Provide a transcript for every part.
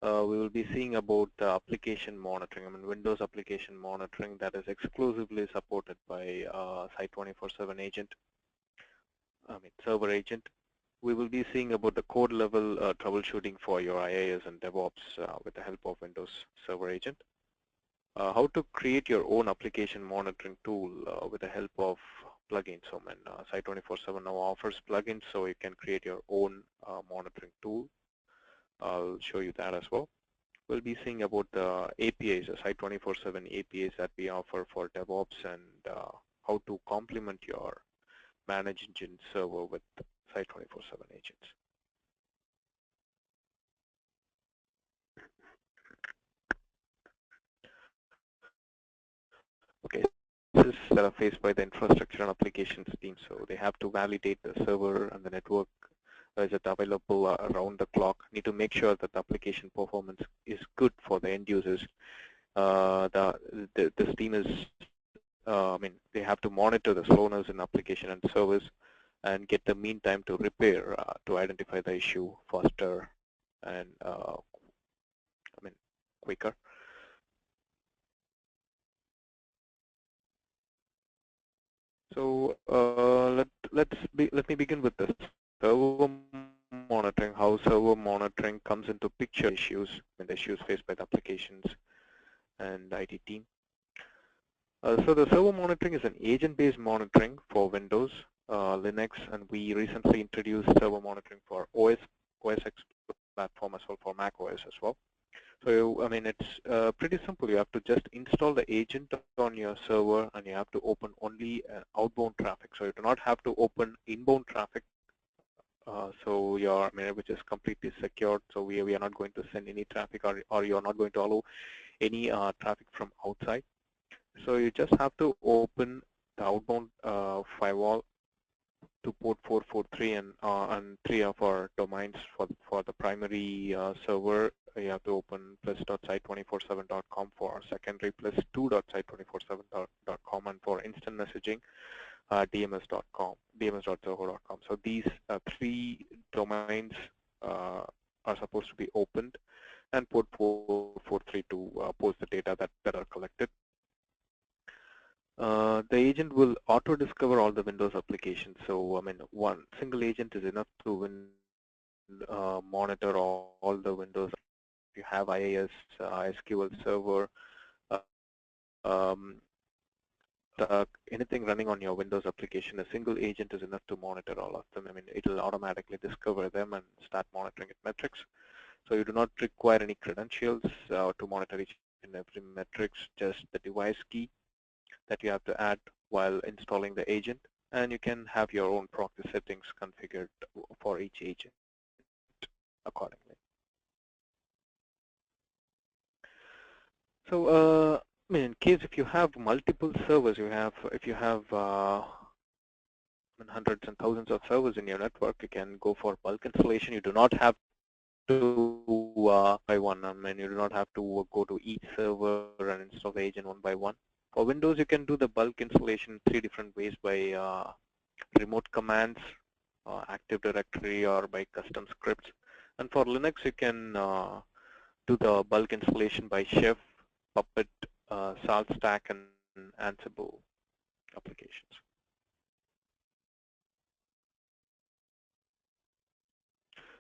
we will be seeing about the application monitoring. I mean, Windows application monitoring that is exclusively supported by Site 24/7 agent. I mean, server agent. We will be seeing about the code level troubleshooting for your IaaS and DevOps with the help of Windows Server Agent. How to create your own application monitoring tool with the help of plugins. So, Site 24/7 now offers plugins, so you can create your own monitoring tool. I'll show you that as well. We'll be seeing about the APIs, the Site 24/7 APIs that we offer for DevOps, and how to complement your managed engine server with Site 24/7 agents. Okay, this is faced by the infrastructure and applications team. So they have to validate the server and the network. Is it available around the clock? Need to make sure that the application performance is good for the end users. This team is, I mean, they have to monitor the slowness in application and service and get the mean time to repair to identify the issue faster and, I mean, quicker. So let me begin with the server monitoring. How server monitoring comes into picture issues when the issues faced by the applications and IT team. So the server monitoring is an agent-based monitoring for Windows, Linux, and we recently introduced server monitoring for OS X platform as well, for Mac OS as well. So, I mean, it's pretty simple. You have to just install the agent on your server, and you have to open only outbound traffic. So you do not have to open inbound traffic. So your which is completely secured. So we are not going to send any traffic, or you are not going to allow any traffic from outside. So you just have to open the outbound firewall to port 443 and 3 of our domains for the primary server. You have to open plus.site247.com for secondary, plus 2.site247.com, and for instant messaging, dms.com, dms.zoho.com. So these 3 domains are supposed to be opened, and port 443 to post the data that are collected. The agent will auto-discover all the Windows applications. So, I mean, one single agent is enough to monitor all the Windows. If you have IaaS, SQL Server, um, anything running on your Windows application, a single agent is enough to monitor all of them. I mean, it will automatically discover them and start monitoring its metrics. So you do not require any credentials to monitor each and every metrics, just the device key that you have to add while installing the agent, and you can have your own proxy settings configured for each agent accordingly. So, I mean, in case if you have multiple servers, if you have hundreds and thousands of servers in your network, you can go for bulk installation. You do not have to by one. I mean, you do not have to go to each server and install the agent one by one. For Windows, you can do the bulk installation 3 different ways: by remote commands, Active Directory, or by custom scripts. And for Linux, you can do the bulk installation by Chef, Puppet, SaltStack, and Ansible applications.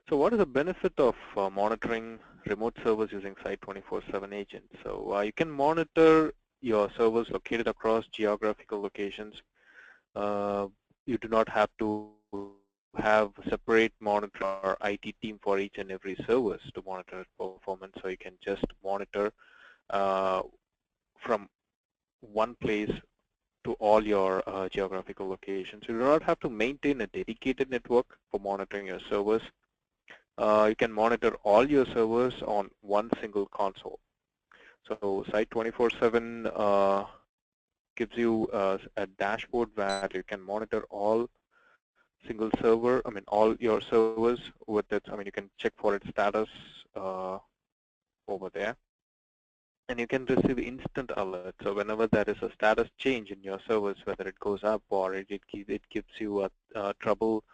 So what is the benefit of monitoring remote servers using Site 24/7 agent? So you can monitor your servers located across geographical locations. You do not have to have separate monitor or IT team for each and every service to monitor its performance. So you can just monitor from one place to all your geographical locations. You do not have to maintain a dedicated network for monitoring your servers. You can monitor all your servers on one single console. So Site 24/7 gives you a dashboard where you can monitor all single server, I mean all your servers with it. I mean, you can check for its status over there. And you can receive instant alerts. So whenever there is a status change in your service, whether it goes up or it gives you a trouble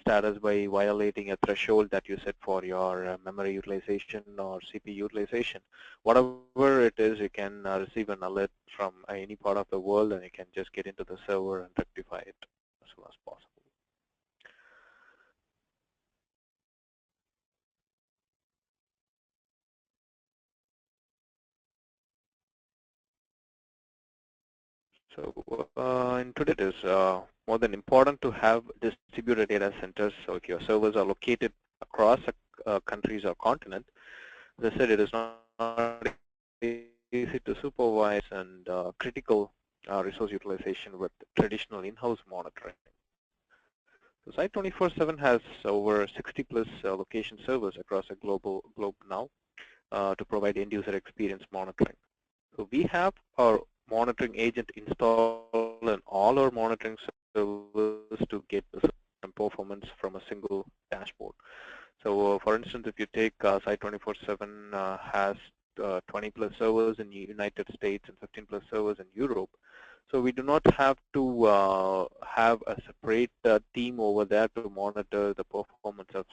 status by violating a threshold that you set for your memory utilization or CPU utilization. Whatever it is, you can receive an alert from any part of the world, and you can just get into the server and rectify it as soon as possible. So in today it is more than important to have distributed data centers. So if your servers are located across countries or continent, as I said, it is not easy to supervise and critical resource utilization with traditional in-house monitoring. So Site 24/7 has over 60 plus location servers across a globe now to provide end-user experience monitoring. So we have our monitoring agent installed in all our monitoring servers to get the performance from a single dashboard. So for instance, if you take Site 24/7 has 20 plus servers in the United States and 15 plus servers in Europe. So we do not have to have a separate team over there to monitor the performance of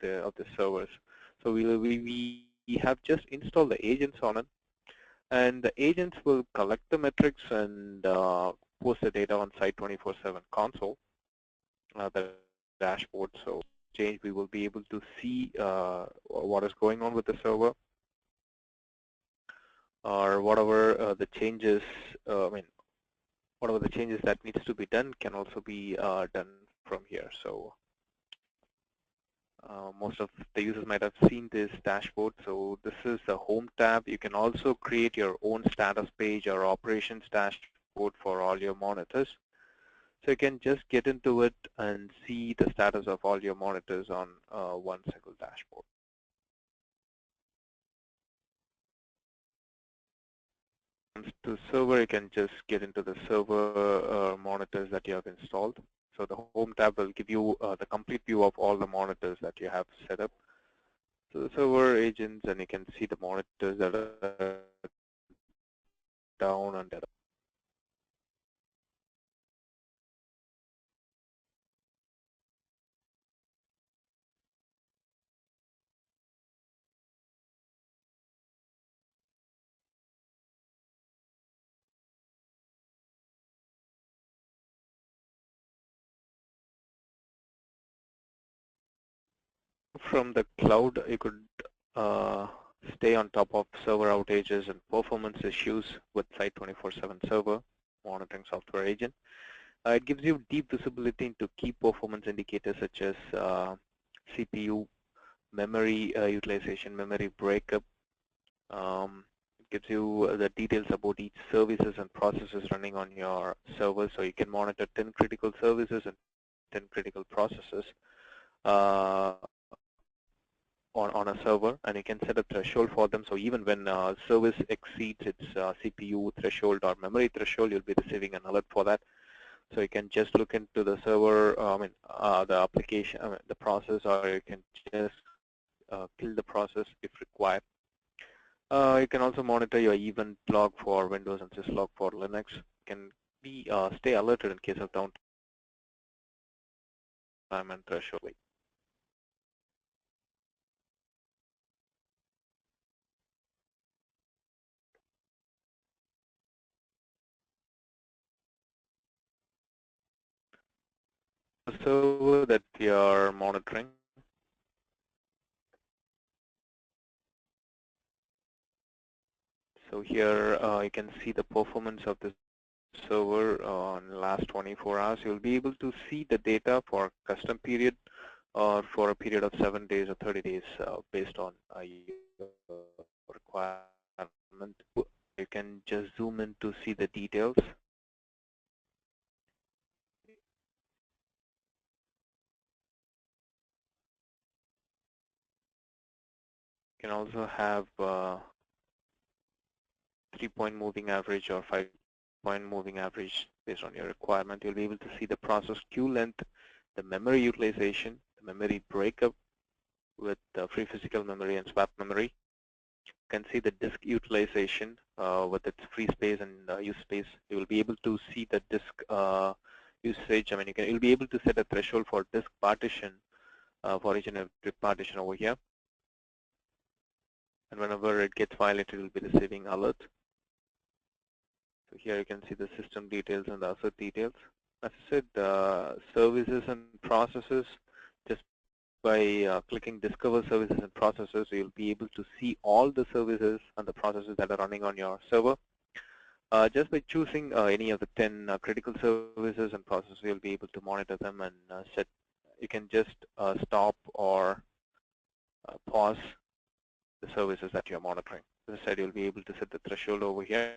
the servers. So we have just installed the agents on it, and the agents will collect the metrics and post the data on Site 24/7 console, the dashboard. So change, we will be able to see what is going on with the server, or whatever the changes. Whatever the changes that needs to be done can also be done from here. So most of the users might have seen this dashboard. So this is the home tab. You can also create your own status page or operations dashboard for all your monitors. So you can just get into it and see the status of all your monitors on one single dashboard. To server, you can just get into the server monitors that you have installed. So the home tab will give you the complete view of all the monitors that you have set up. So the server agents, and you can see the monitors that are down and that. From the cloud, you could uh, stay on top of server outages and performance issues with Site 24/7 server monitoring software agent. It gives you deep visibility into key performance indicators such as CPU, memory utilization, memory breakup. It gives you the details about each services and processes running on your server, so you can monitor 10 critical services and 10 critical processes uh, on a server, and you can set a threshold for them. So even when service exceeds its CPU threshold or memory threshold, you'll be receiving an alert for that. So you can just look into the server, the application, the process, or you can just kill the process if required. You can also monitor your event log for Windows and syslog for Linux. You can stay alerted in case of downtime and threshold. The server that we are monitoring. So here you can see the performance of the server on the last 24 hours. You'll be able to see the data for custom period or for a period of 7 days or 30 days based on your requirement. You can just zoom in to see the details. You can also have 3-point moving average or 5-point moving average based on your requirement. You'll be able to see the process queue length, the memory utilization, the memory breakup with free physical memory and swap memory. You can see the disk utilization with its free space and use space. You will be able to see the disk usage, I mean, you'll be able to set a threshold for disk partition for each and every partition over here. And whenever it gets violated, it will be receiving alert. So here you can see the system details and the asset details. As I said, services and processes, just by clicking Discover Services and Processes, you'll be able to see all the services and the processes that are running on your server. Just by choosing any of the 10 critical services and processes, you'll be able to monitor them and set. You can just stop or pause the services that you're monitoring. As I said, you'll be able to set the threshold over here.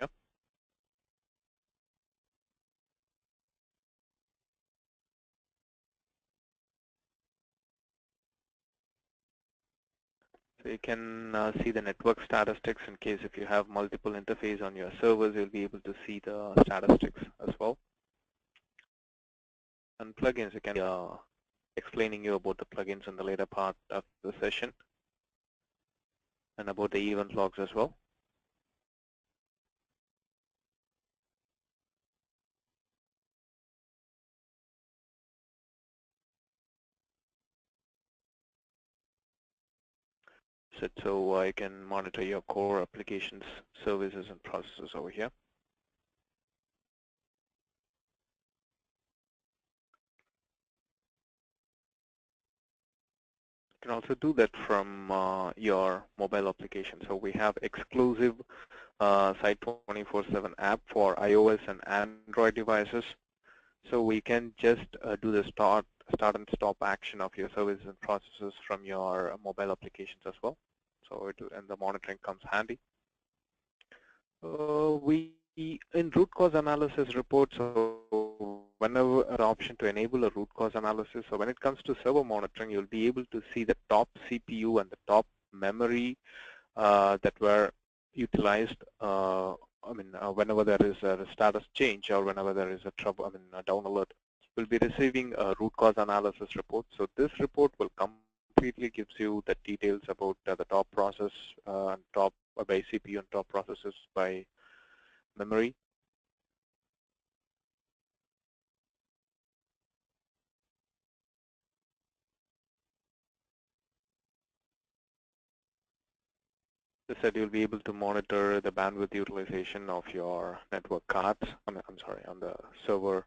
So you can see the network statistics in case if you have multiple interface on your servers, you'll be able to see the statistics as well. And plugins, you can explaining you about the plugins in the later part of the session and about the event logs as well. So I can monitor your core applications, services, and processes over here. You can also do that from your mobile application. So we have exclusive Site 24/7 app for iOS and Android devices. So we can just do the start and stop action of your services and processes from your mobile applications as well. So and the monitoring comes handy. We in root cause analysis reports, so whenever an option to enable a root cause analysis. So when it comes to server monitoring, you'll be able to see the top CPU and the top memory that were utilized. Whenever there is a status change or whenever there is a trouble, a down alert, we'll be receiving a root cause analysis report. So this report will completely gives you the details about the top process and top by CPU and top processes by memory. As I said, you'll be able to monitor the bandwidth utilization of your network cards. On the server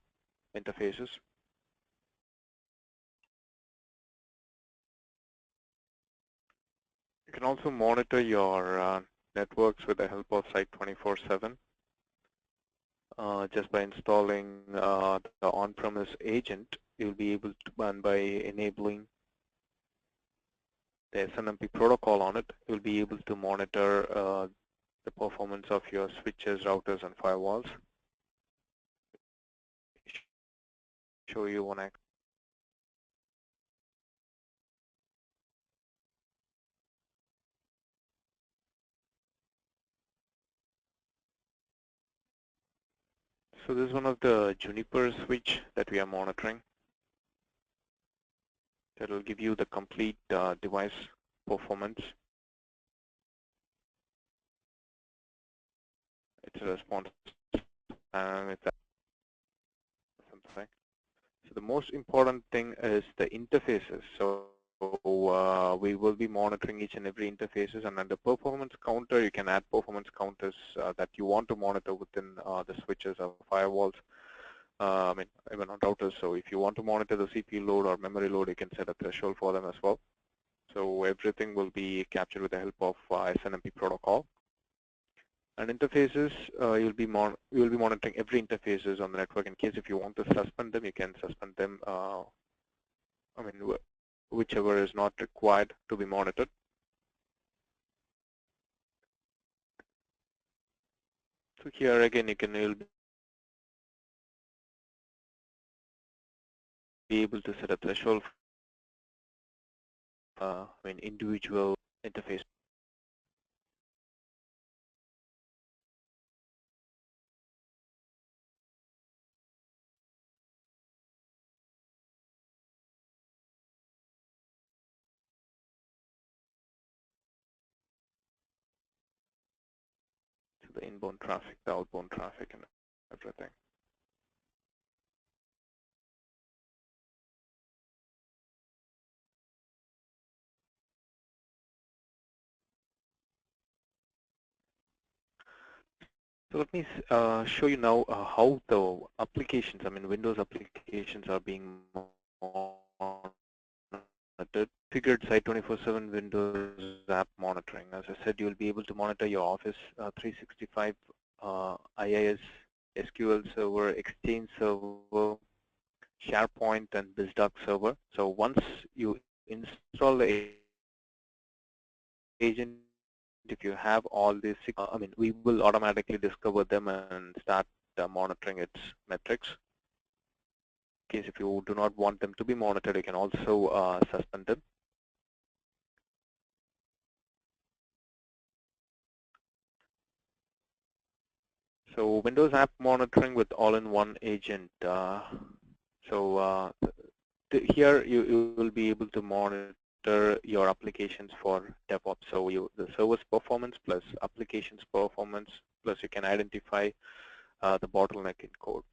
interfaces. You can also monitor your networks with the help of Site 24/7. Just by installing the on-premise agent, you'll be able to, and by enabling the SNMP protocol on it, you'll be able to monitor the performance of your switches, routers, and firewalls. Show you one act. So this is one of the Juniper switch that we are monitoring. That will give you the complete device performance. It's a response time, it's something. So the most important thing is the interfaces. So we will be monitoring each and every interfaces, and under performance counter, you can add performance counters that you want to monitor within the switches or firewalls. Even on routers. So if you want to monitor the CPU load or memory load, you can set a threshold for them as well. So everything will be captured with the help of SNMP protocol. And interfaces, you'll be monitoring every interfaces on the network. In case if you want to suspend them, you can suspend them. Whichever is not required to be monitored. So here again, you'll be able to set a threshold. Individual interface. The inbound traffic, the outbound traffic, and everything. So let me show you now how the applications, I mean Windows applications are being monitored. Figured Site 24/7 Windows app monitoring. As I said, you'll be able to monitor your Office 365 IIS, SQL Server, Exchange Server, SharePoint, and BizDoc Server. So once you install the agent, if you have all these six, I mean, we will automatically discover them and start monitoring its metrics. In case if you do not want them to be monitored, you can also suspend them. So Windows App Monitoring with all-in-one agent. So here you will be able to monitor your applications for DevOps. So the server's performance plus applications performance, plus you can identify the bottleneck in code.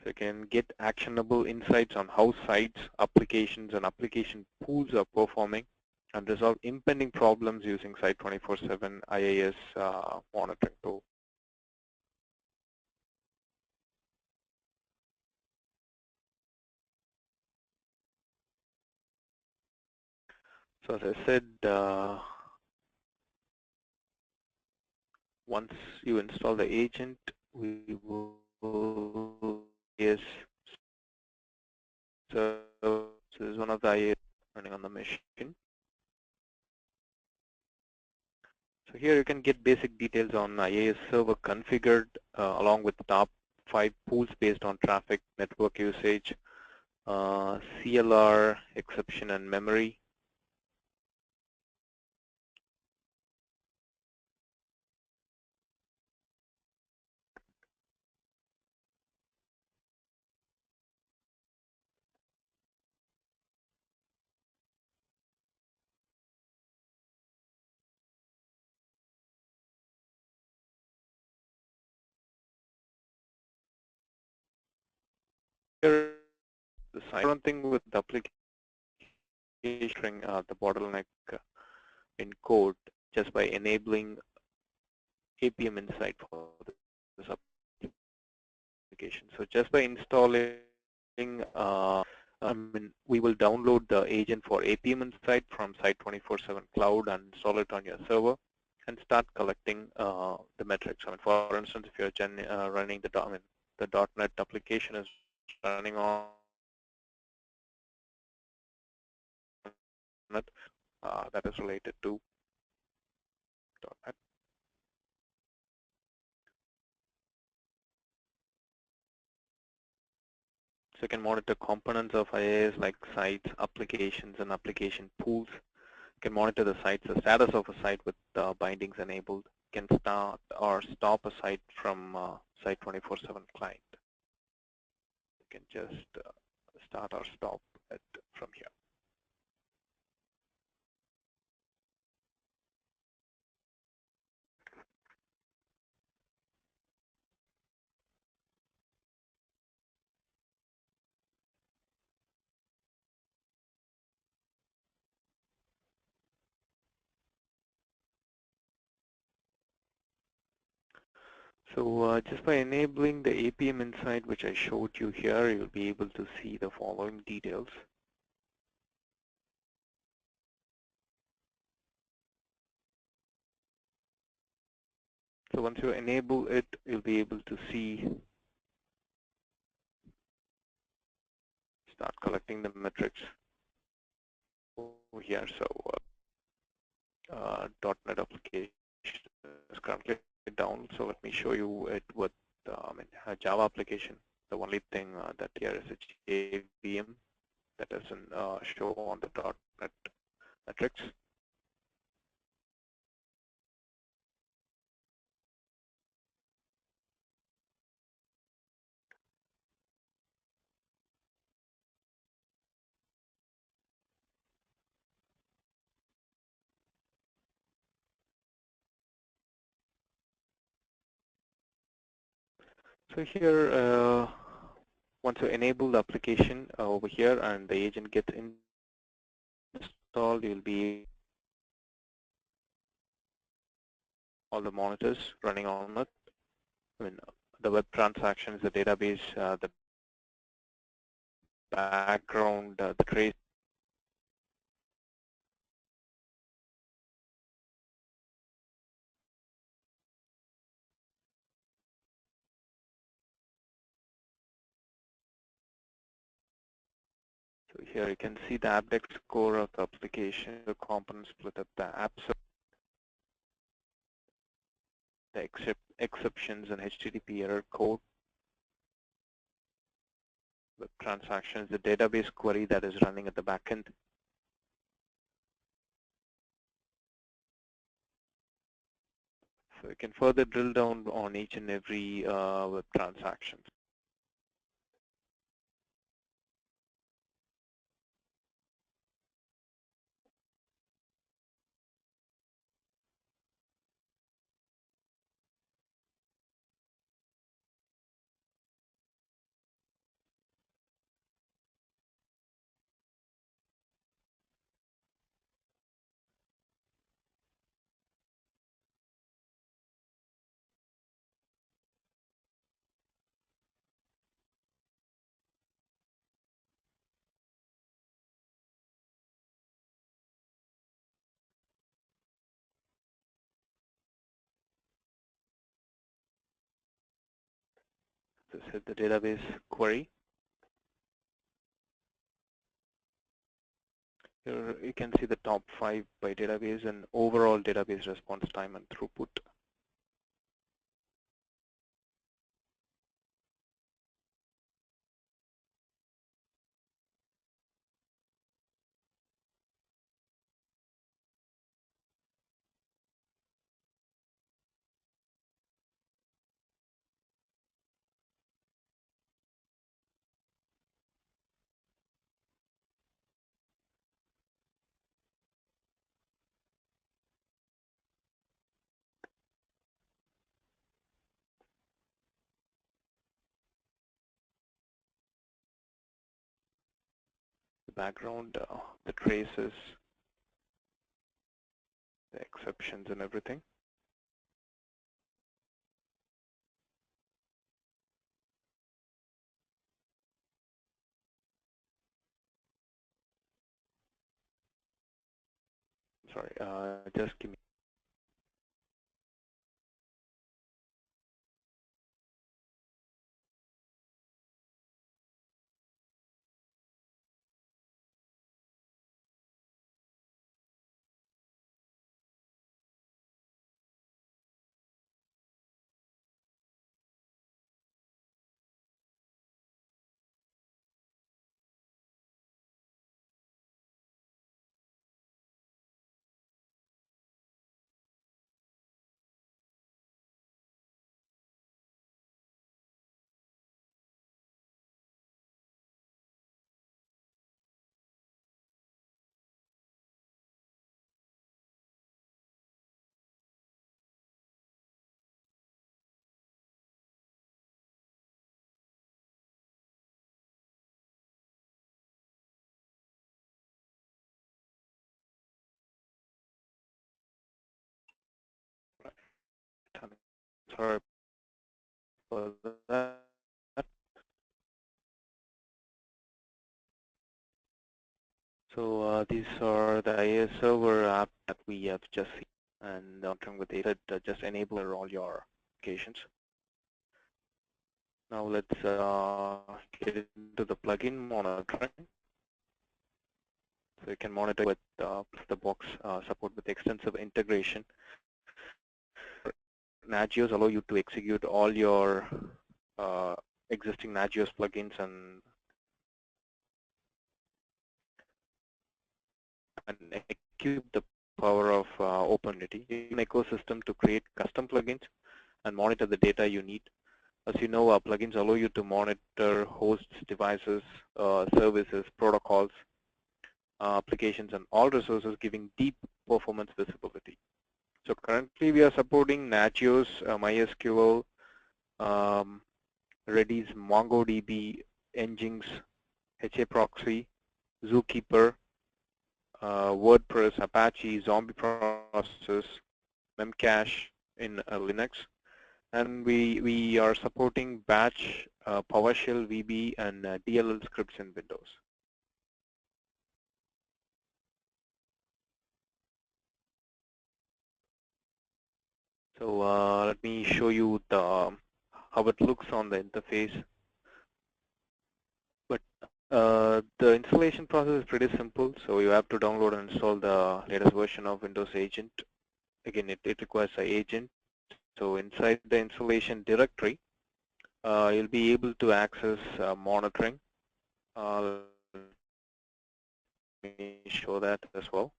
So you can get actionable insights on how sites, applications, and application pools are performing and resolve impending problems using Site 24/7 IIS monitoring tool. So as I said, once you install the agent, we will yes, so this is one of the IIS running on the machine. So here you can get basic details on IIS server configured along with the top 5 pools based on traffic, network usage, CLR, exception, and memory. Here, the second thing with the application, the bottleneck in code just by enabling APM Insight for this application. So just by installing, we will download the agent for APM Insight from Site 24/7 Cloud and install it on your server and start collecting the metrics. I mean, for instance, if you're running the .NET application is running on it, that is related to .NET. So you can monitor components of IaaS like sites, applications, and application pools. You can monitor the sites, the status of a site with bindings enabled. You can start or stop a site from Site 24/7 client. You can just start or stop it from here. So just by enabling the APM Insight, which I showed you here, you'll be able to see the following details. So once you enable it, you'll be able to see, start collecting the metrics over here. So .NET application is currently down. So let me show you it with a Java application. The only thing that here is a JVM that doesn't show on the .NET metrics. So here, once you enable the application over here and the agent gets installed, you'll be all the monitors running on it. I mean, the web transaction is the database, the background, the trace. So here you can see the abdex core of the application, the component split up, the apps, the exceptions and HTTP error code, web transactions, the database query that is running at the backend. So you can further drill down on each and every web transaction. This is the database query. Here you can see the top 5 by database and overall database response time and throughput. The background, the traces, the exceptions and everything. Sorry, just give me. Sorry for that. So these are the IIS server app that we have just seen, and monitoring with data just enable all your applications. Now let's get into the plugin monitoring. So you can monitor with the box support with extensive integration. Nagios allow you to execute all your existing Nagios plugins and equip the power of OpenUnity. An ecosystem to create custom plugins and monitor the data you need. As you know, plugins allow you to monitor hosts, devices, services, protocols, applications, and all resources, giving deep performance visibility. So currently, we are supporting Nagios, MySQL, Redis, MongoDB, Nginx, HAProxy, Zookeeper, WordPress, Apache, Zombie Process, Memcache, in Linux, and we are supporting Batch, PowerShell, VB, and DLL scripts in Windows. So let me show you how it looks on the interface. But the installation process is pretty simple. So you have to download and install the latest version of Windows Agent. Again, it requires an agent. So inside the installation directory, you'll be able to access monitoring. Let me show that as well.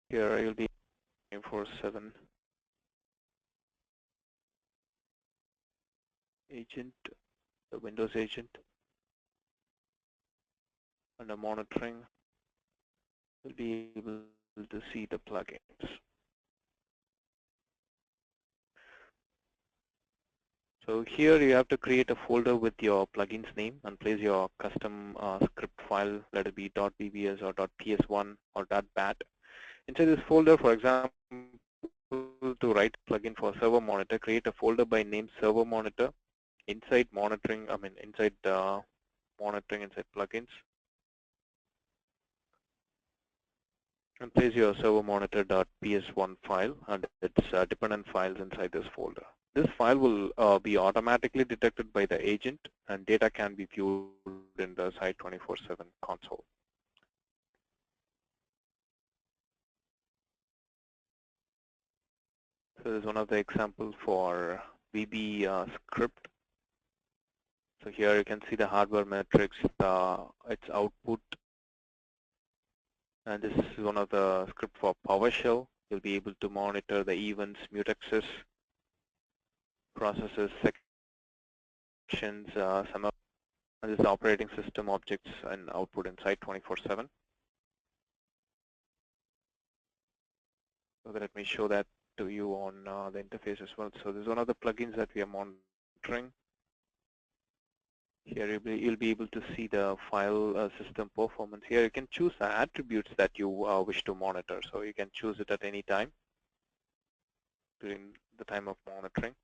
Here you'll be 24/7 agent, the Windows agent, under monitoring, you'll be able to see the plugins. So here you have to create a folder with your plugin's name and place your custom script file, let it be .bbs or .ps1 or .bat. Inside this folder, for example, to write plugin for server monitor, create a folder by name server monitor. Inside monitoring, inside monitoring, inside plugins, and place your server monitor.ps1 file and its dependent files inside this folder. This file will be automatically detected by the agent, and data can be viewed in the Site 24/7 console. So this is one of the examples for VB script. So here you can see the hardware metrics, its output, and this is one of the script for PowerShell. You'll be able to monitor the events, mutexes, processes, sections, and this is operating system objects and output inside 24/7. So let me show that to you on the interface as well. So this is one of the plugins that we are monitoring. Here you'll be able to see the file system performance. Here you can choose the attributes that you wish to monitor. So you can choose it at any time during the time of monitoring.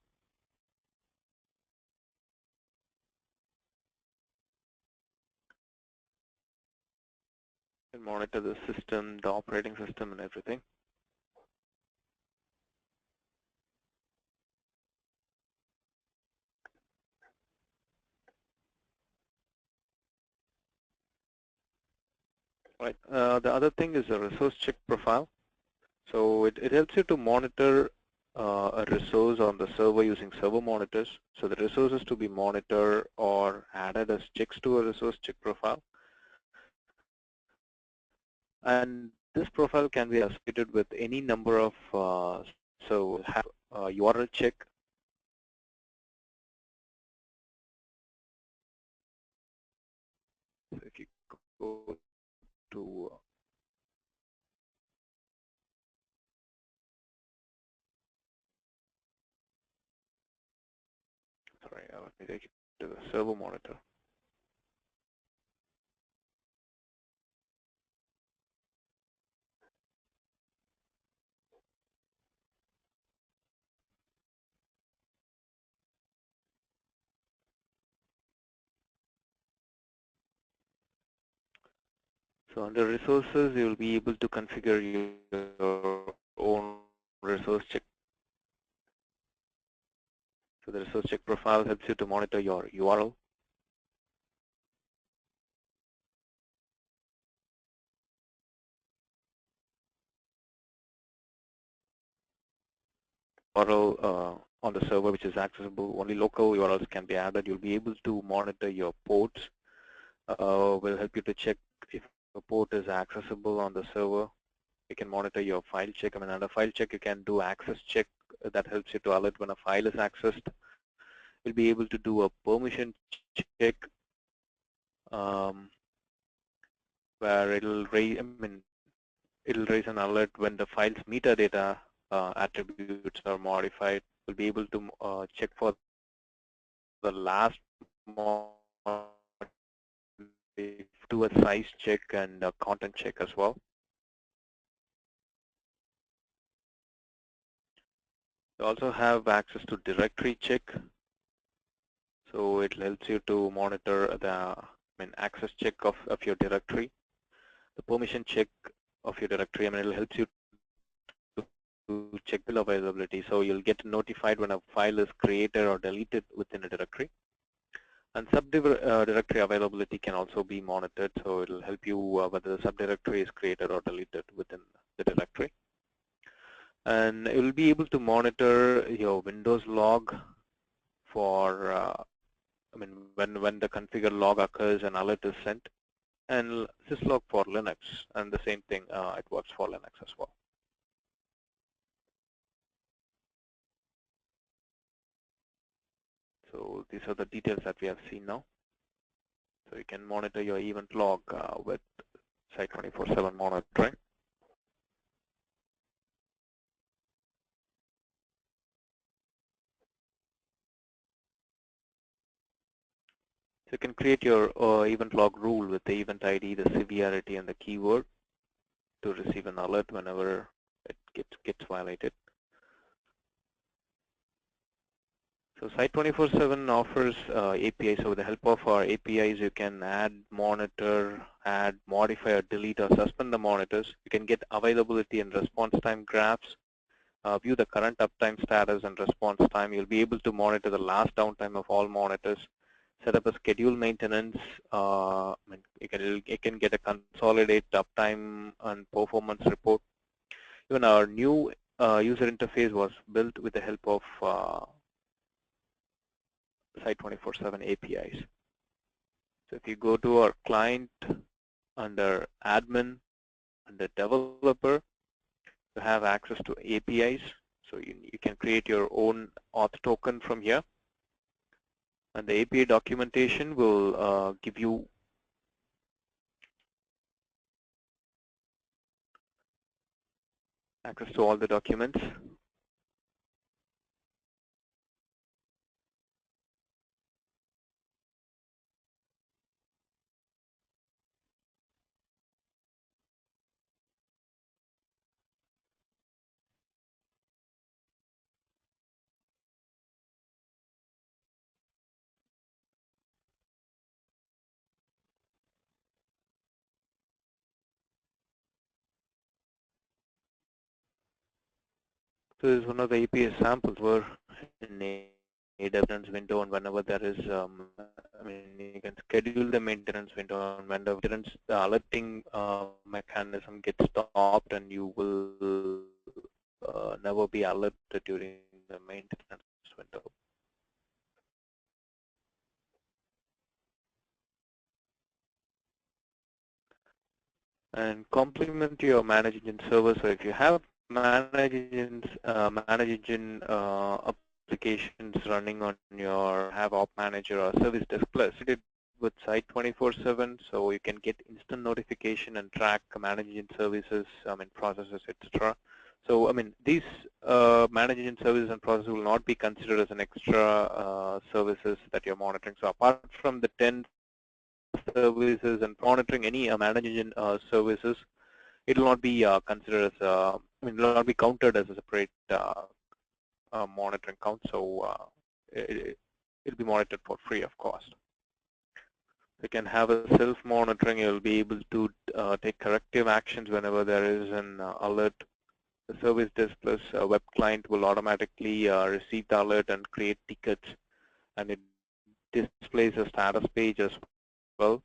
You can monitor the system, the operating system, and everything. Right. The other thing is a resource check profile. So it helps you to monitor a resource on the server using server monitors. So the resources to be monitored or added as checks to a resource check profile. And this profile can be associated with any number of, so have a URL check. So if you go to, sorry, let me take you to the server monitor. So under resources, you will be able to configure your own resource check. So the resource check profile helps you to monitor your URL. On the server which is accessible, only local URLs can be added. You'll be able to monitor your ports. Will help you to check if a port is accessible on the server. You can monitor your file check. Under file check, you can do access check. That helps you to alert when a file is accessed. We'll be able to do a permission check where it'll raise an alert when the file's metadata attributes are modified. We'll be able to check for the last do a size check and a content check as well. You also have access to directory check. So it helps you to monitor the access check of your directory. The permission check of your directory, it'll help you to check the availability. So you'll get notified when a file is created or deleted within a directory. And subdirectory availability can also be monitored. So it'll help you whether the subdirectory is created or deleted within the directory. And it will be able to monitor your Windows log for, when the configure log occurs, an alert is sent, and syslog for Linux, and the same thing, it works for Linux as well. So these are the details that we have seen now. So you can monitor your event log with Site 24/7 monitoring. So you can create your event log rule with the event ID, the severity, and the keyword to receive an alert whenever it gets violated. So Site 24/7 offers APIs. So with the help of our APIs, you can add, monitor, add, modify, or delete, or suspend the monitors. You can get availability and response time graphs, view the current uptime status and response time. You'll be able to monitor the last downtime of all monitors, set up a schedule maintenance. You can get a consolidate uptime and performance report. Even our new user interface was built with the help of Site 24/7 APIs. So if you go to our client under admin, under developer, you have access to APIs. So you can create your own auth token from here. And the API documentation will give you access to all the documents. So this is one of the API samples where in a maintenance window, and whenever there is, you can schedule the maintenance window, and when the maintenance alerting mechanism gets stopped, and you will never be alerted during the maintenance window. And complement your manage engine server. So if you have manage engine applications running on your have op manager or service desk plus, it with Site 24/7, so you can get instant notification and track manage engine services, processes, etc. So these manage engine services and processes will not be considered as an extra services that you're monitoring. So apart from the 10 services and monitoring any manage engine services, it will not be considered as it will not be counted as a separate monitoring count. So it'll be monitored for free of cost. You can have a self-monitoring. You'll be able to take corrective actions whenever there is an alert. The service desk plus web client will automatically receive the alert and create tickets, and it displays a status page as well.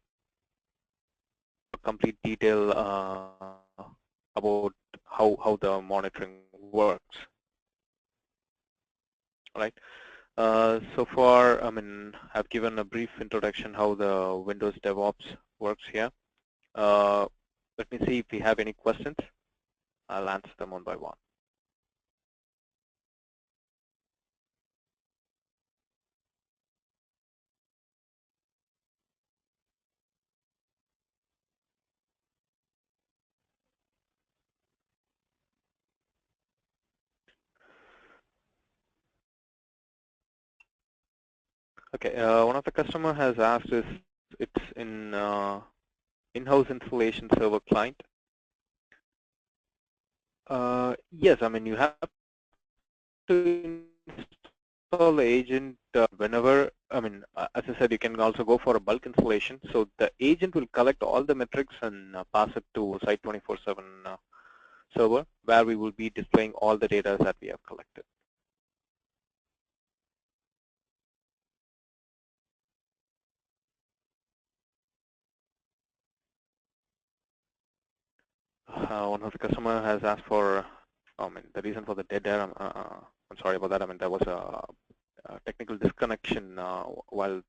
Complete detail about how the monitoring works. All right. So far, I've given a brief introduction how the Windows DevOps works here. Let me see if we have any questions. I'll answer them one by one. Okay, one of the customer has asked is it's in in-house installation server client. Yes, I mean you have to install the agent whenever, I mean, as I said, you can also go for a bulk installation. So the agent will collect all the metrics and pass it to Site 24/7 server, where we will be displaying all the data that we have collected. One of the customer has asked for, I mean, the reason for the dead air. I'm sorry about that. I mean, there was a technical disconnection while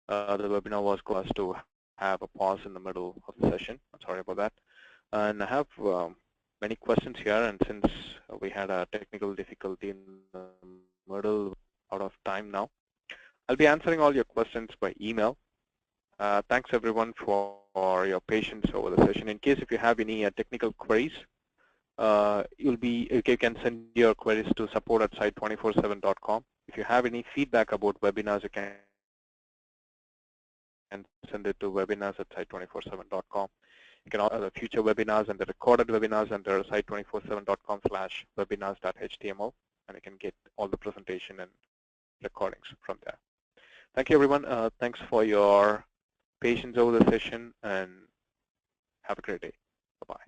the webinar was closed to have a pause in the middle of the session. I'm sorry about that. And I have many questions here, and since we had a technical difficulty in the middle, out of time now, I'll be answering all your questions by email. Thanks everyone for your patience over the session. In case if you have any technical queries, you can send your queries to support@site247.com. If you have any feedback about webinars, you can send it to webinars@site247.com. You can also the future webinars and the recorded webinars under site247.com/webinars.html, and you can get all the presentation and recordings from there. Thank you, everyone. Thanks for your patience over the session, and have a great day. Bye-bye.